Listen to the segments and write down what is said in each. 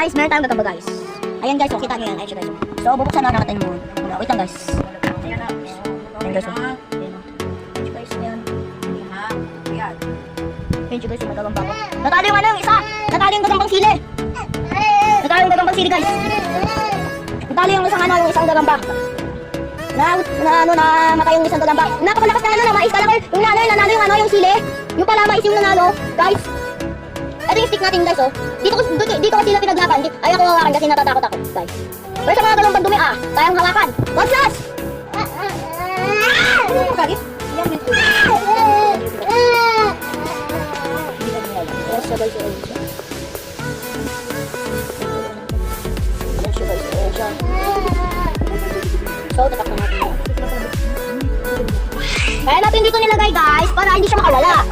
guys, meron tayong gagamba guys. Ayan guys, kita nyo yan. Ayan siya guys. So, bubuksan natin mo. Wait lang guys. Ayan guys. Ayan guys. Ayan. Ayan siya guys, yung gagamba ko. Natalo yung yung isa. Natalo yung gagambang sili. Natalo yung gagambang sili guys. Natalo yung isang gagamba. Na matay yung isang gagamba. Napakalakas na mais. Kala ko yung nanalo yung sili. Yung pala mais yung nanalo. Guys. Ito yung stick natin guys oh. Dito kasi sila pinaglaban. Ayaw ko hawakan kasi natatakot ako guys. Pero sa mga galombang dumi kayang hawakan. Wag flash! Kagit? Yan yung dumi. Yes, siya guys. Yes, siya guys. So, tatak na natin. Kaya natin dito nilagay guys para hindi siya makawala.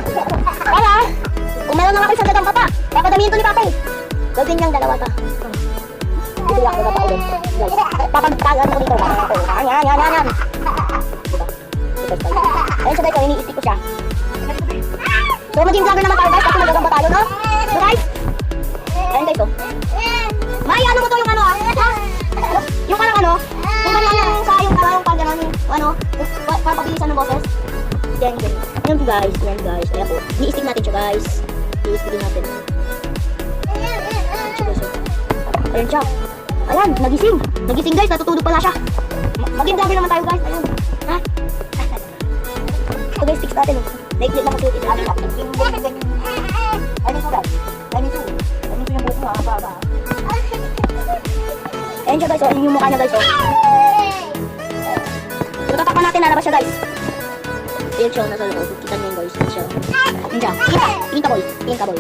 Para kung meron naman kayo sa gagamba pa, papadamihin to ni Papa eh. Gawin niyang dalawa ta. Bibili ako na pa ulit. Papagtagan ko dito. Yan. Ayun siya guys, ini-stick ko siya. So maging vlogger naman tayo guys kasi magagamba tayo no? So guys. Ayun guys oh. May ano mo to yung ano yung parang ano. Yung parang yung pag gano'n yung papabilisan ng boses. Yan guys. Ayan po. I-stick natin siya guys. I-stick natin. Ayan siya. Ayan, nagising. Nagising guys, natutulog pala siya. Maging vlogger naman tayo guys. Ayun. Ha? Ito guys, sticks natin. Naiklit lang kasi ito natin. Ayun ito guys. Ayun ito yung buko ha. Ayan siya guys, ayun yung mukha niya guys. So tatakpan natin, lalabas siya guys. Ayan siya, nasa loob. Kita niyo yun guys. Ayan siya. Tingin ka boy.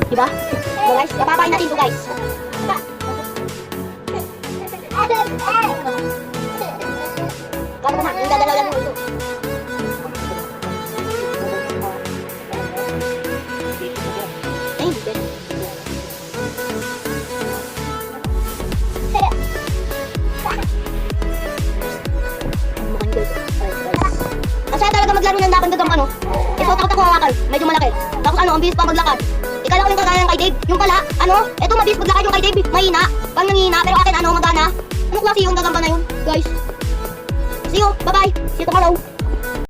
Diba? So guys, kapapain natin ito guys. Kala naman, yung dadalaw lang mo ito. Ay, hindi. Kasi talaga maglaro ng lakad gagam ano. So takot ako hawakan, medyo malaki. Tapos ang bilis pa maglakad. Ikala ko yung kagaya ng kay Dave. Yung pala, eto mabilis maglakad yung kay Dave. Mahina, pang nanghina, pero akin magana. Ano klase yung gagamba na yun, guys? See you, bye-bye. See you tomorrow.